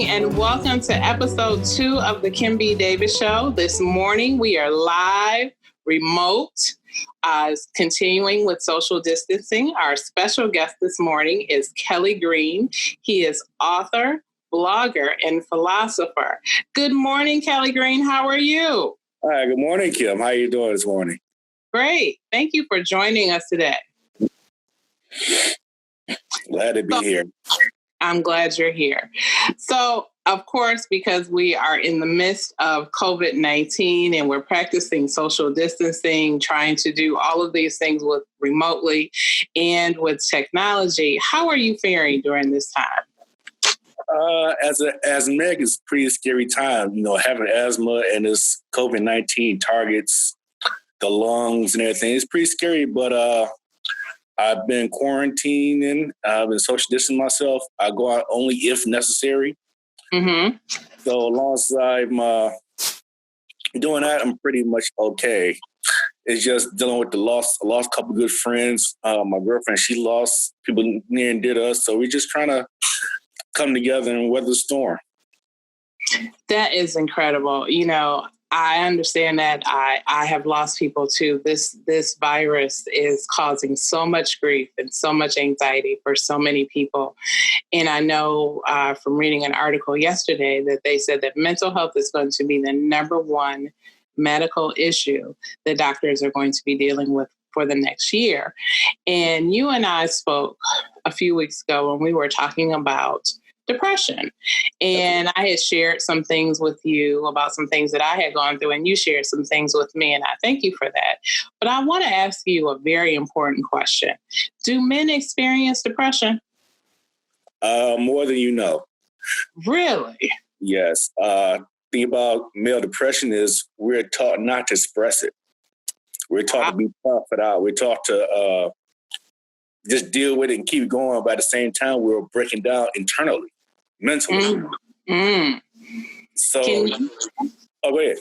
and welcome to episode 2 of the Kim B. Davis Show. This morning we are live, remote, continuing with social distancing. Our special guest this morning is Kelly Greene. He is author, blogger, and philosopher. Good morning, Kelly Greene. How are you? Hi, good morning, Kim. How are you doing this morning? Great. Thank you for joining us today. Glad to be here. I'm glad you're here. So, of course, because we are in the midst of COVID-19 and we're practicing social distancing, trying to do all of these things with remotely and with technology, how are you faring during this time? As an asthmatic, it's a pretty scary time. You know, having asthma and this COVID-19 targets the lungs and everything. It's pretty scary, but I've been quarantining. I've been social distancing myself. I go out only if necessary. Mm-hmm. So as long as I'm doing that, I'm pretty much okay. It's just dealing with the loss. I lost a couple of good friends. My girlfriend, she lost people near and dear to us. So we're just trying to come together and weather the storm. That is incredible. You know, I understand that. I have lost people too. This virus is causing so much grief and so much anxiety for so many people. And I know from reading an article yesterday that they said that mental health is going to be the number one medical issue that doctors are going to be dealing with for the next year. And you and I spoke a few weeks ago when we were talking about depression. And I had shared some things with you about some things that I had gone through, and you shared some things with me, and I thank you for that. But I want to ask you a very important question. Do men experience depression? More than you know. Really? Yes. Thing about male depression is we're taught not to express it. We're taught to be tough it out. We're taught to just deal with it and keep going. But at the same time, we're breaking down internally, mentally. So, go ahead.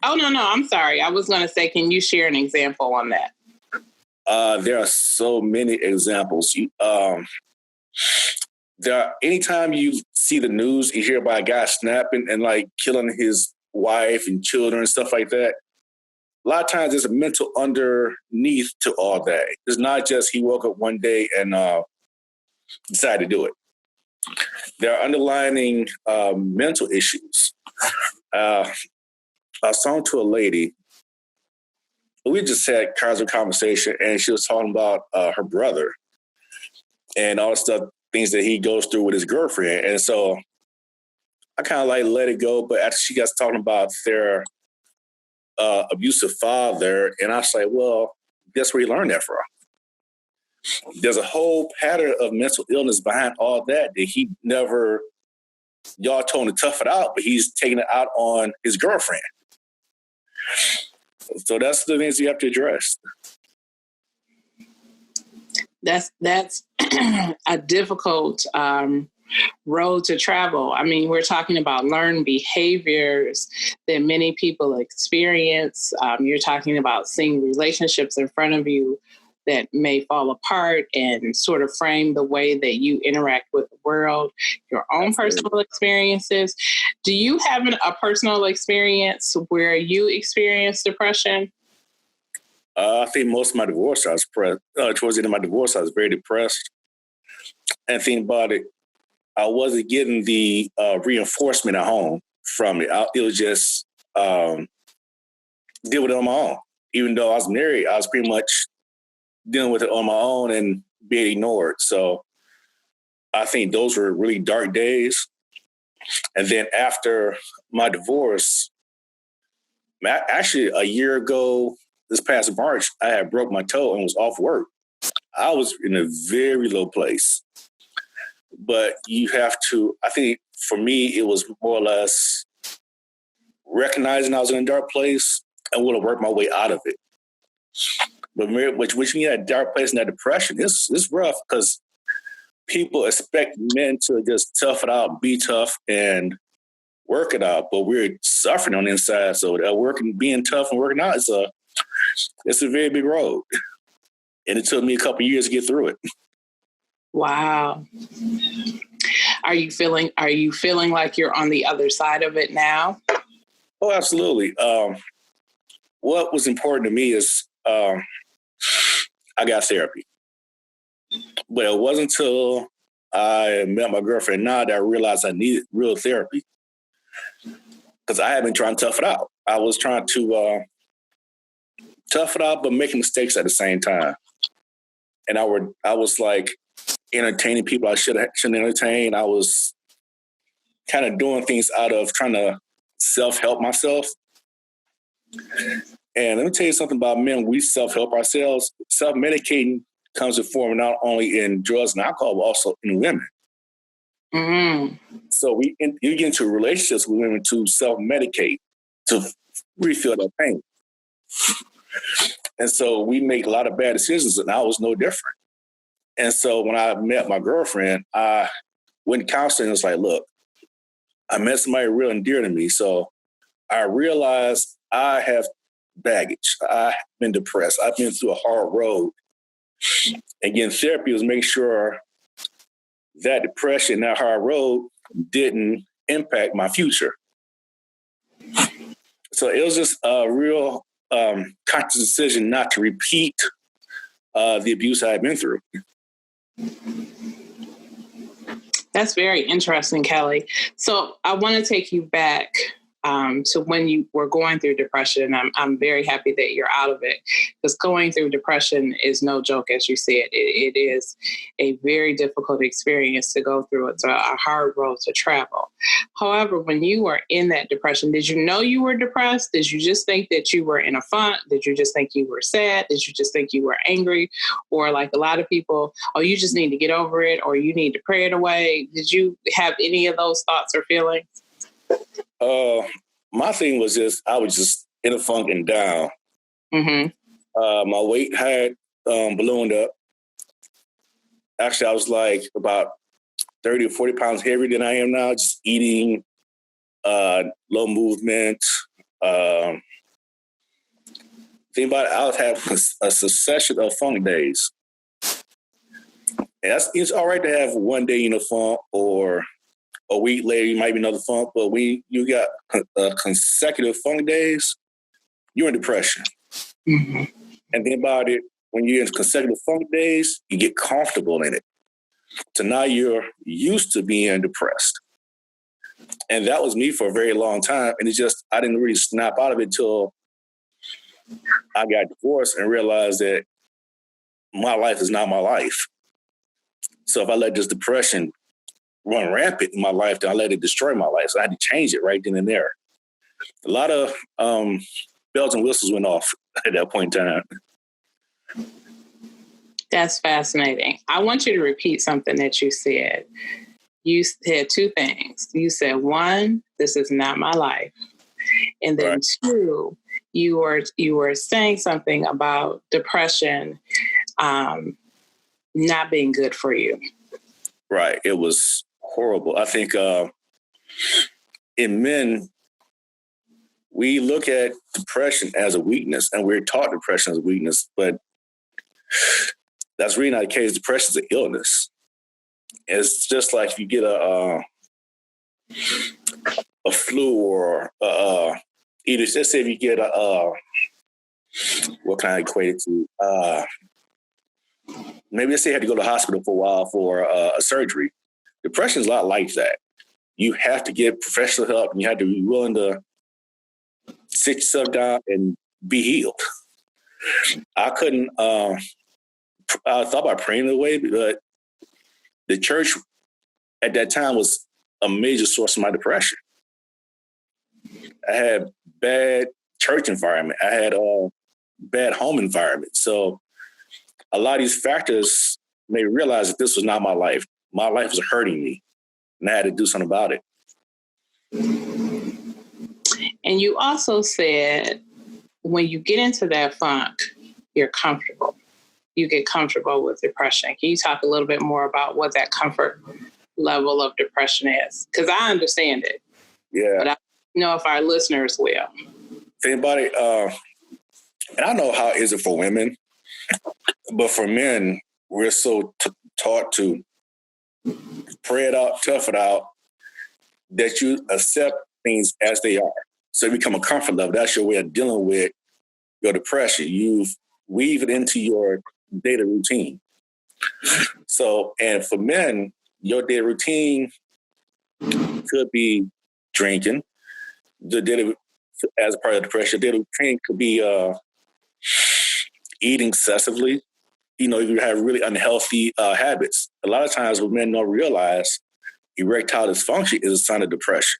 Oh, no, I'm sorry. I was going to say, can you share an example on that? There are so many examples. Anytime you see the news, you hear about a guy snapping and like killing his wife and children and stuff like that. A lot of times there's a mental underneath to all that. It's not just he woke up one day and decided to do it. There are underlying mental issues. I was talking to a lady. We just had casual conversation, and she was talking about her brother and all the stuff, things that he goes through with his girlfriend. And so I kind of like let it go. But after she got talking about their abusive father, and I was like, well, guess where he learned that from? There's a whole pattern of mental illness behind all that he never, y'all told him to tough it out, but he's taking it out on his girlfriend. So that's the things you have to address. That's a difficult road to travel. I mean, we're talking about learned behaviors that many people experience. You're talking about seeing relationships in front of you that may fall apart and sort of frame the way that you interact with the world, your own personal experiences. Do you have a personal experience where you experienced depression? I think most of my divorce, I was towards the end of my divorce, I was very depressed. And think about it, I wasn't getting the reinforcement at home from it. It was just deal with it on my own. Even though I was married, I was pretty much dealing with it on my own and being ignored. So I think those were really dark days. And then after my divorce, actually a year ago, this past March, I had broke my toe and was off work. I was in a very low place. But you have to, I think for me, it was more or less recognizing I was in a dark place and want to work my way out of it. But when you're in a dark place and that depression, it's rough because people expect men to just tough it out, be tough, and work it out. But we're suffering on the inside. So being tough and working out, it's a very big road. And it took me a couple of years to get through it. Wow. Are you feeling like you're on the other side of it now? Oh, absolutely. What was important to me is I got therapy. But it wasn't until I met my girlfriend now that I realized I needed real therapy. Because I had been trying to tough it out. I was trying to tough it out, but making mistakes at the same time. And I was like entertaining people I shouldn't entertain. I was kind of doing things out of trying to self-help myself. And let me tell you something about men. We self-help ourselves. Self-medicating comes in form not only in drugs and alcohol, but also in women. Mm-hmm. So you get into relationships with women to self-medicate, to refill that pain. And so we make a lot of bad decisions, and I was no different. And so when I met my girlfriend, I went counseling and was like, look, I met somebody real and dear to me. So I realized I have baggage. I've been depressed. I've been through a hard road. And getting therapy was making sure that depression, that hard road didn't impact my future. So it was just a real conscious decision not to repeat the abuse I had been through. That's very interesting, Kelly. So I want to take you back to when you were going through depression. I'm very happy that you're out of it, because going through depression is no joke, as you said. It is a very difficult experience to go through. It's a hard road to travel. However, when you were in that depression, did you know you were depressed? Did you just think that you were in a funk? Did you just think you were sad? Did you just think you were angry? Or like a lot of people, oh, you just need to get over it, or you need to pray it away. Did you have any of those thoughts or feelings? My thing was I was just in a funk and down. Mm-hmm. My weight had ballooned up. Actually, I was like about 30 or 40 pounds heavier than I am now, just eating, low movement. Think about it, I would have a succession of funk days. And it's all right to have one day in a funk, or a week later you might be another funk, but when you got consecutive funk days, you're in depression. Mm-hmm. And think about it, when you're in consecutive funk days, you get comfortable in it. So now you're used to being depressed. And that was me for a very long time. And I didn't really snap out of it until I got divorced and realized that my life is not my life. So if I let this depression run rampant in my life, then I let it destroy my life. So I had to change it right then and there. A lot of bells and whistles went off at that point in time. That's fascinating. I want you to repeat something that you said. You said two things. You said, one, this is not my life. And then right. Two, you were saying something about depression not being good for you. Right. It was horrible. I think in men, we look at depression as a weakness, and we're taught depression as a weakness, but that's really not the case. Depression is an illness. It's just like if you get a flu, or either, let's say if you get what can I equate it to? Maybe let's say you had to go to the hospital for a while for a surgery. Depression is a lot like that. You have to get professional help, and you have to be willing to sit yourself down and be healed. I couldn't. I thought about praying away, but the church at that time was a major source of my depression. I had bad church environment. I had a bad home environment. So a lot of these factors made me realize that this was not my life. My life was hurting me, and I had to do something about it. And you also said when you get into that funk, you're comfortable. You get comfortable with depression. Can you talk a little bit more about what that comfort level of depression is? Because I understand it. Yeah. But I don't know if our listeners will. Think about it. And I know how is it for women, but for men, we're so taught to pray it out, tough it out, that you accept things as they are. So it become a comfort level. That's your way of dealing with your depression. You've weave it into your daily routine. So, and for men, your daily routine could be drinking. The daily, as a part of depression, daily routine could be eating excessively. You know, you have really unhealthy habits. A lot of times what men don't realize, erectile dysfunction is a sign of depression.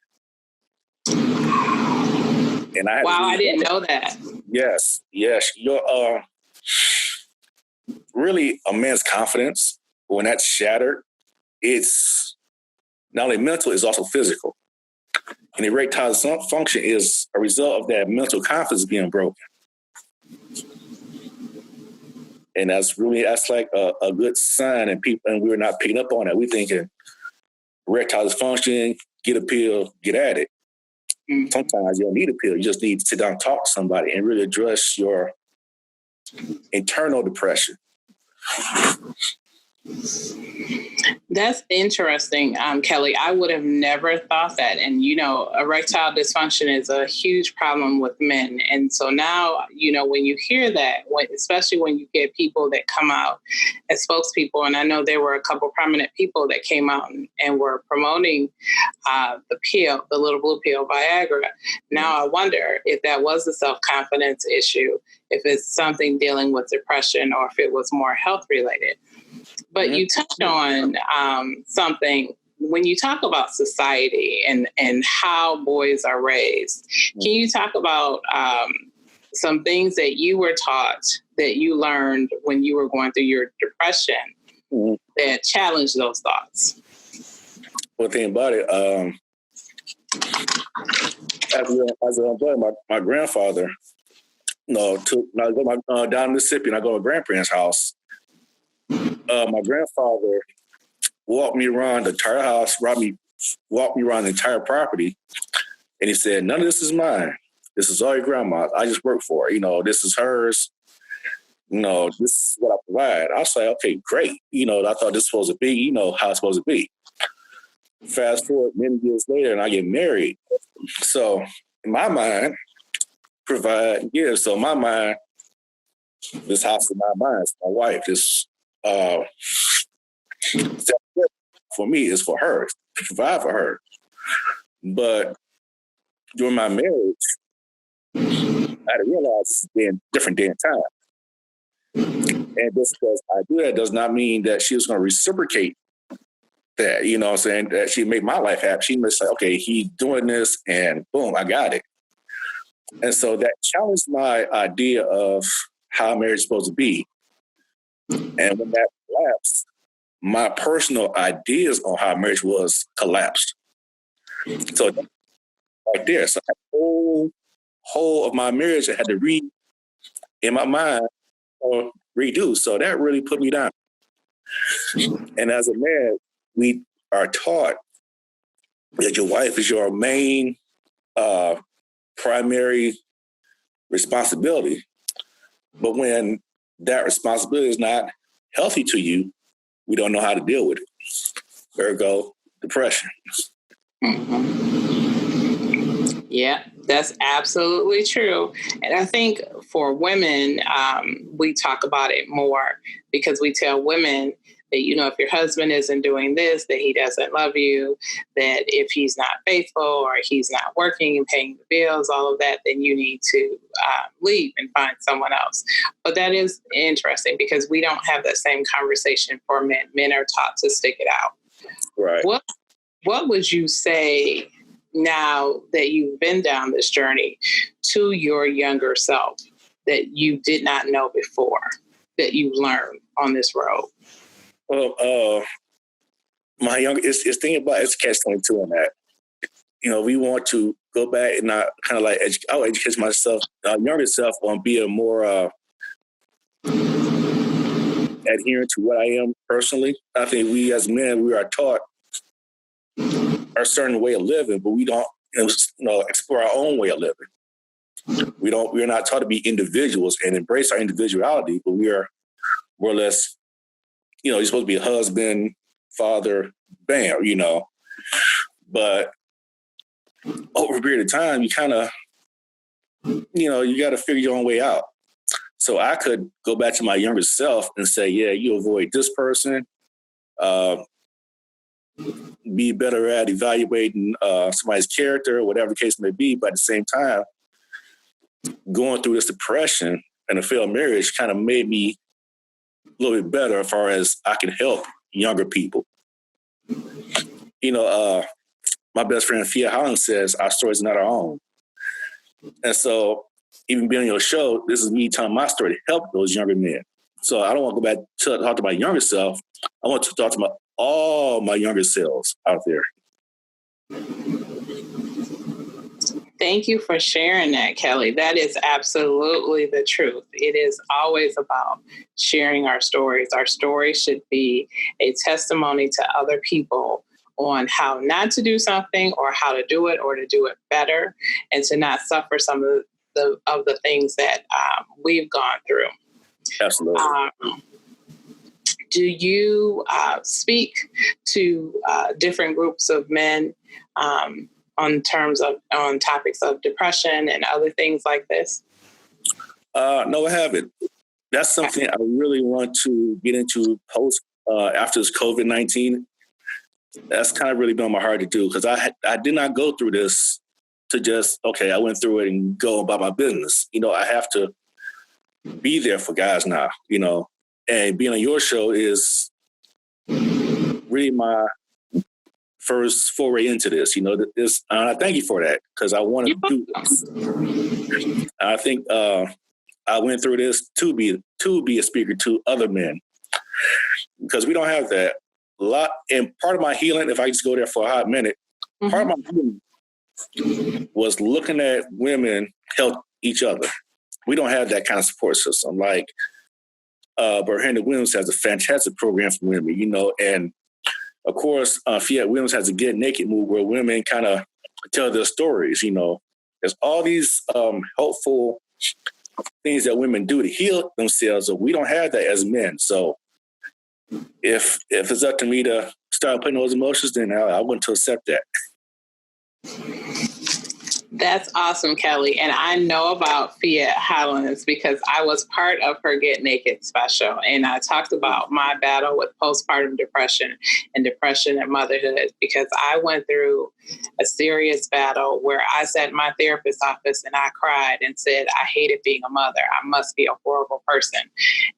And I didn't know that. Yes. Your really a man's confidence, when that's shattered, it's not only mental, it's also physical. And erectile dysfunction is a result of that mental confidence being broken. And that's like a good sign, and we're not picking up on that. We're thinking erectile dysfunction, get a pill, get at it. Mm-hmm. Sometimes you don't need a pill. You just need to sit down and talk to somebody and really address your internal depression. That's interesting, Kelly. I would have never thought that. And, you know, erectile dysfunction is a huge problem with men. And so now, you know, when you hear that, especially when you get people that come out as spokespeople, and I know there were a couple prominent people that came out and were promoting the pill, the little blue pill, Viagra. Now I wonder if that was a self-confidence issue, if it's something dealing with depression, or if it was more health related. But you touched on something when you talk about society and how boys are raised. Can you talk about some things that you were taught, that you learned when you were going through your depression, that challenged those thoughts? Well, think about it. As a boy, my grandfather, when I go down Mississippi and I go to my grandparents' house, my grandfather walked me around the entire house, walked me around the entire property, and he said, "None of this is mine. This is all your grandma's. I just work for her. You know, this is hers. You know, this is what I provide." I was like, okay, great. You know, I thought this was supposed to be, you know, how it's supposed to be. Fast forward many years later, and I get married. So in my mind, provide, yeah. So in my mind, this house is not mine. It's my wife. This for me is for her, to provide for her. But during my marriage, I didn't realize this is being different day and time. And just because I do that does not mean that she was going to reciprocate that, you know what I'm saying, that she made my life happy. She must say, okay, he's doing this and boom, I got it. And so that challenged my idea of how marriage is supposed to be. And when that collapsed, my personal ideas on how marriage was collapsed. So right there, so the whole of my marriage I had to read in my mind or redo. So that really put me down. And as a man, we are taught that your wife is your main primary responsibility. But when that responsibility is not healthy to you, we don't know how to deal with it. Ergo, depression. Mm-hmm. Yeah, that's absolutely true. And I think for women, we talk about it more because we tell women that, you know, if your husband isn't doing this, that he doesn't love you, that if he's not faithful or he's not working and paying the bills, all of that, then you need to leave and find someone else. But that is interesting because we don't have that same conversation for men. Men are taught to stick it out. Right. What would you say now that you've been down this journey to your younger self that you did not know before, that you learned on this road? Well, my younger, it's thinking about it's catch-22 in that. You know, we want to go back and not kind of like educate myself, younger self, on being more adherent to what I am personally. I think we as men, we are taught a certain way of living, but we don't, explore our own way of living. We're not taught to be individuals and embrace our individuality, but we are more or less, you're supposed to be a husband, father, bam, But over a period of time, you kind of, you got to figure your own way out. So I could go back to my younger self and say, yeah, you avoid this person, be better at evaluating somebody's character, whatever the case may be. But at the same time, going through this depression and a failed marriage kind of made me a little bit better as far as I can help younger people. My best friend Fia Holland says our story is not our own. And so even being on your show, this is me telling my story to help those younger men. So I don't want to go back to talk to my younger self. I want to talk to all my younger selves out there. Thank you for sharing that, Kelly. That is absolutely the truth. It is always about sharing our stories. Our story should be a testimony to other people on how not to do something or how to do it or to do it better and to not suffer some of the things that we've gone through. Absolutely. Do you speak to different groups of men on topics of depression and other things like this? No, I haven't. That's something I really want to get into after this COVID-19. That's kind of really been on my heart to do because I did not go through this to just, okay, I went through it and go about my business. I have to be there for guys now, and being on your show is really my first foray into this, I thank you for that because I wanted to do this. I think I went through this to be a speaker to other men because we don't have that and part of my healing, if I just go there for a hot minute, part of my healing was looking at women help each other. We don't have that kind of support system. Like Berhanda Williams has a fantastic program for women, and of course, Fiat Williams has a Get Naked move where women kind of tell their stories, There's all these helpful things that women do to heal themselves, but we don't have that as men. So if it's up to me to start putting those emotions, then I want to accept that. That's awesome, Kelly. And I know about Fia Hollins because I was part of her Get Naked special. And I talked about my battle with postpartum depression and motherhood because I went through a serious battle where I sat in my therapist's office and I cried and said, I hated being a mother. I must be a horrible person.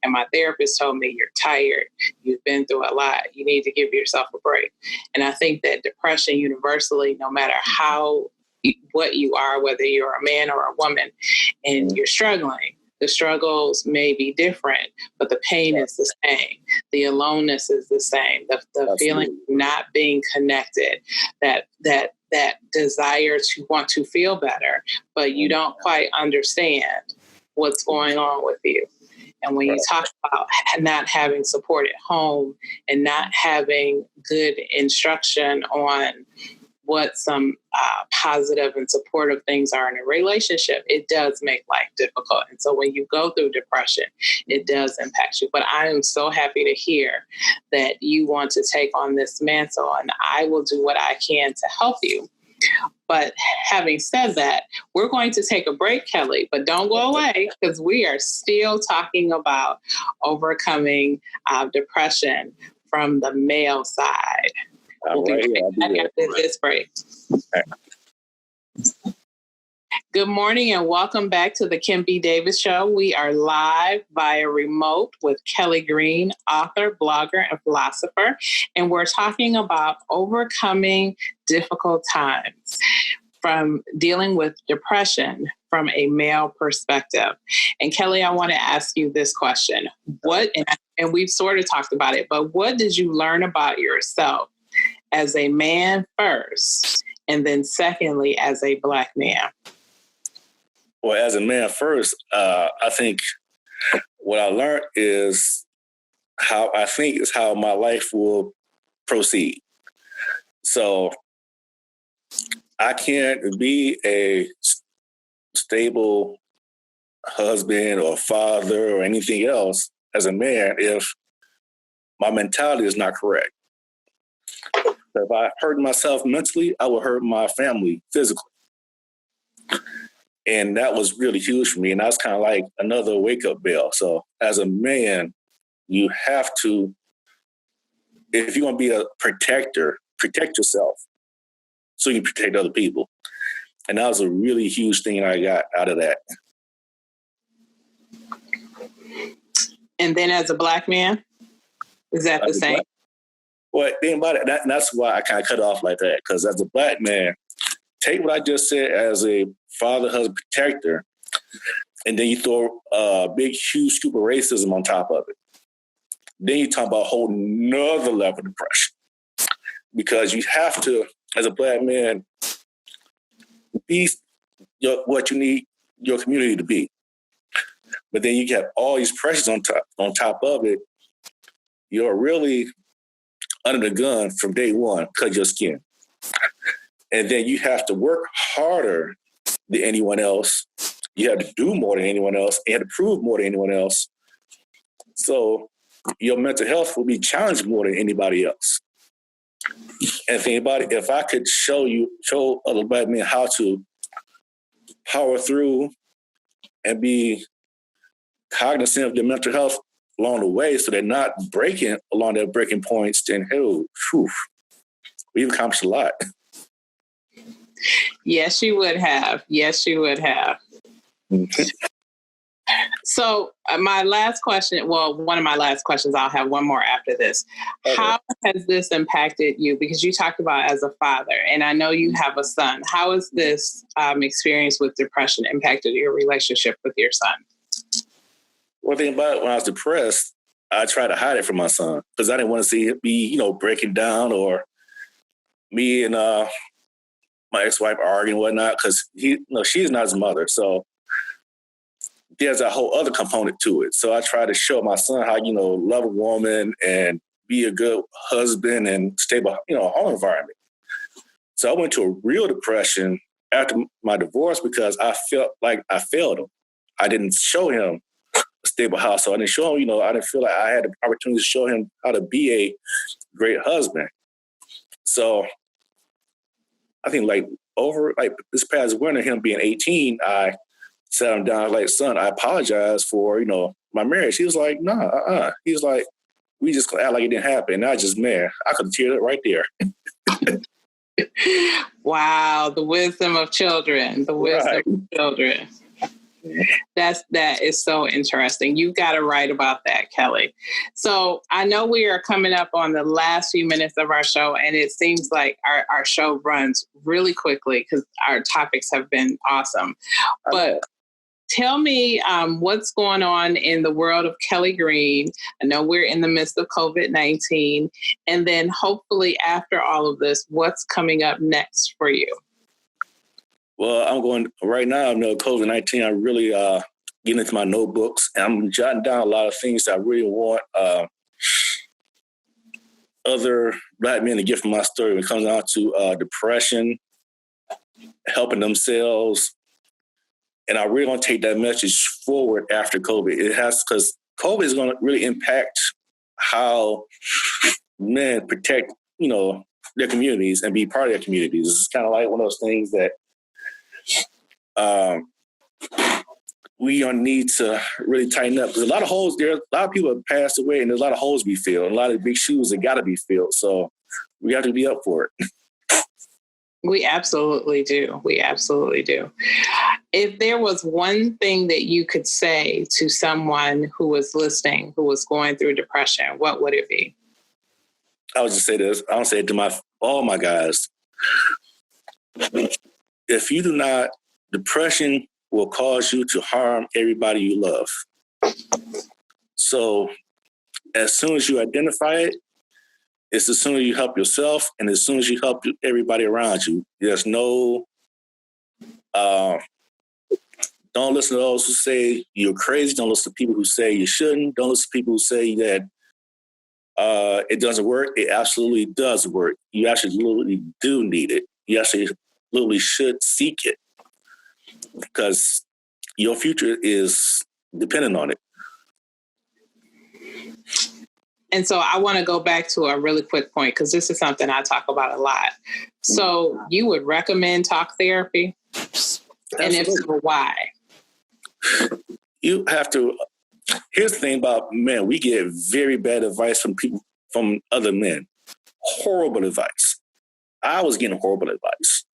And my therapist told me, you're tired. You've been through a lot. You need to give yourself a break. And I think that depression universally, no matter what you are, whether you're a man or a woman, and you're struggling, the struggles may be different, but the pain is the same. The aloneness is the same. The feeling of not being connected, that desire to want to feel better, but you don't quite understand what's going on with you. And when you talk about not having support at home and not having good instruction on what some positive and supportive things are in a relationship, it does make life difficult. And so when you go through depression, it does impact you. But I am so happy to hear that you want to take on this mantle, and I will do what I can to help you. But having said that, we're going to take a break, Kelly, but don't go away because we are still talking about overcoming depression from the male side. We'll be right back after this break. Good morning and welcome back to the Kim B. Davis Show. We are live via remote with Kelly Greene, author, blogger, and philosopher. And we're talking about overcoming difficult times from dealing with depression from a male perspective. And Kelly, I want to ask you this question. And we've sort of talked about it, but what did you learn about yourself as a man first, and then secondly, as a Black man? Well, as a man first, I think what I learned is how my life will proceed. So I can't be a stable husband or father or anything else as a man if my mentality is not correct. If I hurt myself mentally, I would hurt my family physically. And that was really huge for me. And that's kind of like another wake-up bell. So as a man, you have to, if you're going to be a protector, protect yourself so you can protect other people. And that was a really huge thing I got out of that. And then as a Black man, is that the same? Well, think about it. That's why I kind of cut off like that. Because as a Black man, take what I just said as a father, husband, protector, and then you throw a big, huge scoop of racism on top of it. Then you talk about a whole nother level of depression. Because you have to, as a Black man, be what you need your community to be. But then you get all these pressures on top of it. You're really under the gun from day one, cut your skin. And then you have to work harder than anyone else. You have to do more than anyone else. And you have to prove more than anyone else. So your mental health will be challenged more than anybody else. And think about it, if I could show other Black men how to power through and be cognizant of their mental health along the way so they're not breaking along their breaking points, then we've accomplished a lot. Yes, you would have. Yes, you would have. Mm-hmm. So my last question, one of my last questions, I'll have one more after this. Okay. How has this impacted you? Because you talked about as a father, and I know you have a son. How has this experience with depression impacted your relationship with your son? One thing about it, when I was depressed, I tried to hide it from my son because I didn't want to see it be, breaking down, or me and my ex-wife arguing and whatnot, because she's not his mother. So there's a whole other component to it. So I try to show my son how, love a woman and be a good husband and stable, home environment. So I went to a real depression after my divorce because I felt like I failed him. I didn't show him a stable household. I didn't show him, I didn't feel like I had the opportunity to show him how to be a great husband. So I think over this past winter, him being 18, I sat him down like, son, I apologize for, my marriage. He was like, nah, He was like, we just act like it didn't happen. And I just, man, I could tear it right there. Wow. The wisdom of children, of children. That is so interesting. You've got to write about that, Kelly. So I know we are coming up on the last few minutes of our show, and it seems like our show runs really quickly because our topics have been awesome. But tell me what's going on in the world of Kelly Greene. I know we're in the midst of COVID-19. And then hopefully after all of this, what's coming up next for you? Well, I'm going right now, COVID-19, I'm really getting into my notebooks, and I'm jotting down a lot of things that I really want other Black men to get from my story when it comes down to depression, helping themselves. And I really want to take that message forward after COVID. It has, because COVID is going to really impact how men protect, their communities and be part of their communities. It's kind of like one of those things that we need to really tighten up. There's a lot of holes there. A lot of people have passed away, and there's a lot of holes to be filled, and a lot of big shoes that got to be filled. So we have to be up for it. We absolutely do. We absolutely do. If there was one thing that you could say to someone who was listening, who was going through depression, what would it be? I would just say this. I would say it to all my guys. If you do not, depression will cause you to harm everybody you love. So as soon as you identify it, it's as soon as you help yourself and as soon as you help everybody around you. There's no, don't listen to those who say you're crazy. Don't listen to people who say you shouldn't. Don't listen to people who say that it doesn't work. It absolutely does work. You absolutely do need it. You absolutely should seek it because your future is dependent on it. And so I want to go back to a really quick point, because this is something I talk about a lot. So you would recommend talk therapy? Absolutely. And if so, why? You have to. Here's the thing about men. We get very bad advice from people, from other men. Horrible advice. I was getting horrible advice.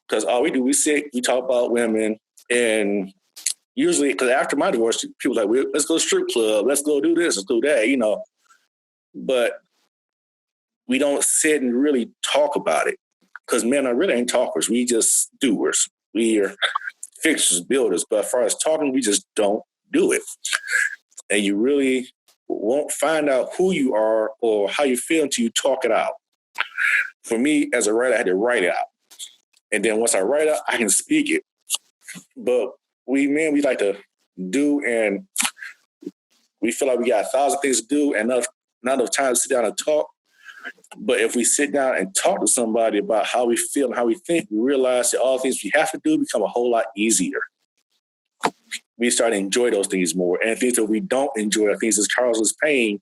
Because all we do, we sit, we talk about women, and usually, because after my divorce, people are like, let's go to strip club, let's go do this, let's do that, you know. But we don't sit and really talk about it, because men are really ain't talkers. We just doers. We are fixers, builders. But as far as talking, we just don't do it. And you really won't find out who you are or how you feel until you talk it out. For me, as a writer, I had to write it out. And then once I write it, I can speak it. But we like to do, and we feel like we got 1,000 things to do and not enough time to sit down and talk. But if we sit down and talk to somebody about how we feel and how we think, we realize that all the things we have to do become a whole lot easier. We start to enjoy those things more. And things that we don't enjoy, things that cause us pain,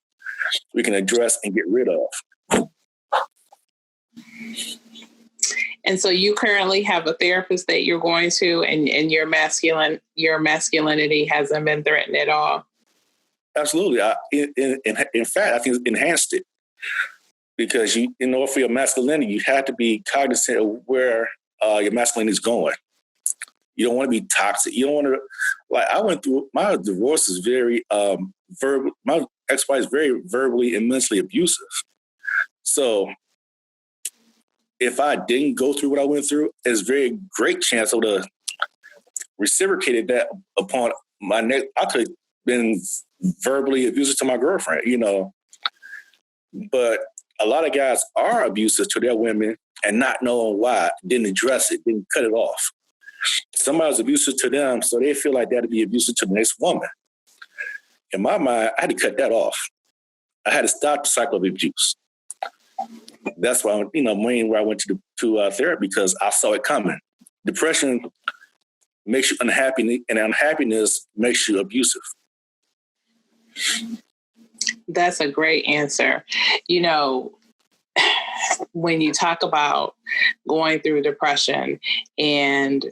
we can address and get rid of. And so you currently have a therapist that you're going to, and your masculinity hasn't been threatened at all? Absolutely. In fact, I think it's enhanced it. Because in order for your masculinity, you have to be cognizant of where your masculinity is going. You don't want to be toxic. You don't want to, like, I went through, my divorce is very verbal. My ex-wife is very verbally and mentally abusive. So if I didn't go through what I went through, there's a very great chance I would have reciprocated that upon my next. I could have been verbally abusive to my girlfriend, you know. But a lot of guys are abusive to their women and not knowing why, didn't address it, didn't cut it off. Somebody's abusive to them, so they feel like that'd be abusive to the next woman. In my mind, I had to cut that off. I had to stop the cycle of abuse. That's why, where I went to therapy, because I saw it coming. Depression makes you unhappy, and unhappiness makes you abusive. That's a great answer. You know, when you talk about going through depression and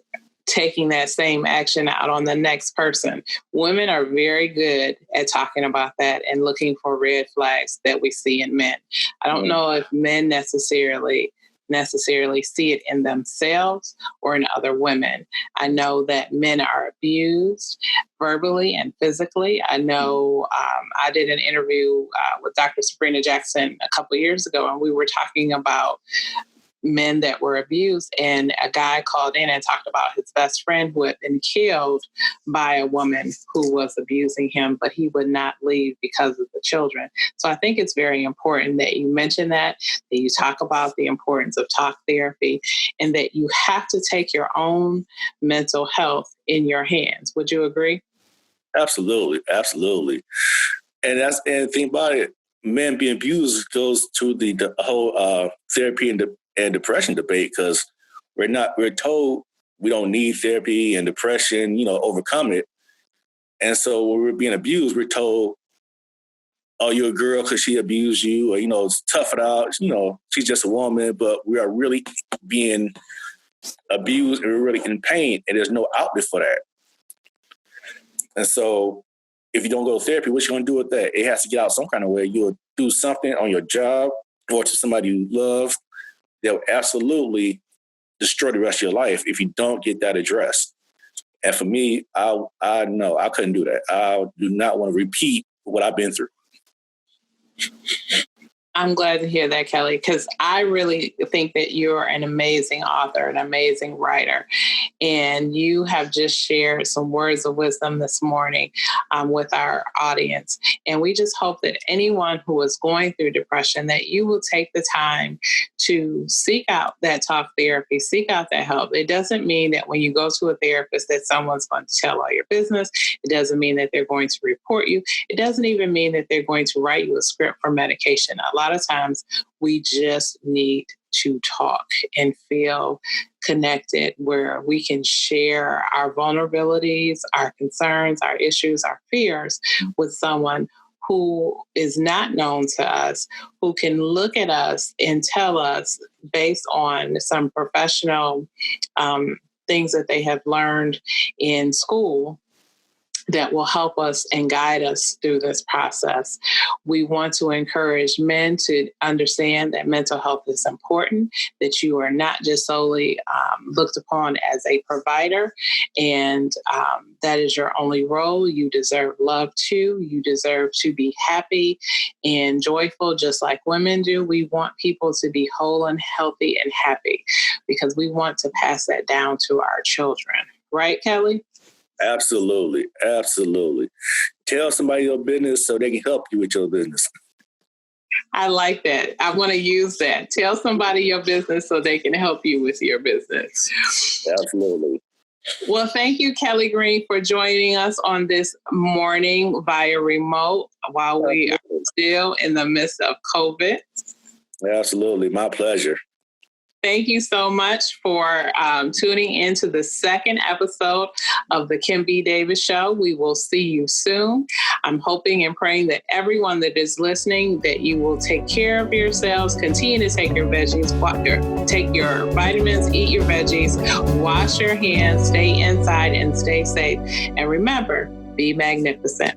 taking that same action out on the next person, women are very good at talking about that and looking for red flags that we see in men. I don't know if men necessarily see it in themselves or in other women. I know that men are abused verbally and physically. I know I did an interview with Dr. Sabrina Jackson a couple of years ago, and we were talking about men that were abused, and a guy called in and talked about his best friend who had been killed by a woman who was abusing him, but he would not leave because of the children. So I think it's very important that you mention that you talk about the importance of talk therapy, and that you have to take your own mental health in your hands. Would you agree? Absolutely. Absolutely. And the thing about it, men being abused goes to the whole therapy and depression debate, because we're told we don't need therapy and depression, overcome it. And so when we're being abused, we're told, oh, you're a girl because she abused you, or, tough it out, she's just a woman. But we are really being abused, and we're really in pain, and there's no outlet for that. And so if you don't go to therapy, what you going to do with that? It has to get out some kind of way. You'll do something on your job or to somebody you love that will absolutely destroy the rest of your life if you don't get that addressed. And for me, I know I couldn't do that. I do not want to repeat what I've been through. I'm glad to hear that, Kelly, because I really think that you're an amazing author, an amazing writer. And you have just shared some words of wisdom this morning with our audience. And we just hope that anyone who is going through depression, that you will take the time to seek out that talk therapy, seek out that help. It doesn't mean that when you go to a therapist that someone's going to tell all your business. It doesn't mean that they're going to report you. It doesn't even mean that they're going to write you a script for medication. A lot of times we just need to talk and feel connected, where we can share our vulnerabilities, our concerns, our issues, our fears with someone who is not known to us, who can look at us and tell us based on some professional things that they have learned in school that will help us and guide us through this process. We want to encourage men to understand that mental health is important, that you are not just solely looked upon as a provider, and that is your only role. You deserve love too. You deserve to be happy and joyful, just like women do. We want people to be whole and healthy and happy because we want to pass that down to our children. Right, Kelly? Absolutely. Absolutely. Tell somebody your business so they can help you with your business. I like that. I want to use that. Tell somebody your business so they can help you with your business. Absolutely. Well, thank you, Kelly Greene, for joining us on this morning via remote while we are still in the midst of COVID. Absolutely. My pleasure. Thank you so much for tuning into the second episode of the Kim B. Davis Show. We will see you soon. I'm hoping and praying that everyone that is listening, that you will take care of yourselves, continue to take your veggies, take your vitamins, eat your veggies, wash your hands, stay inside and stay safe. And remember, be magnificent.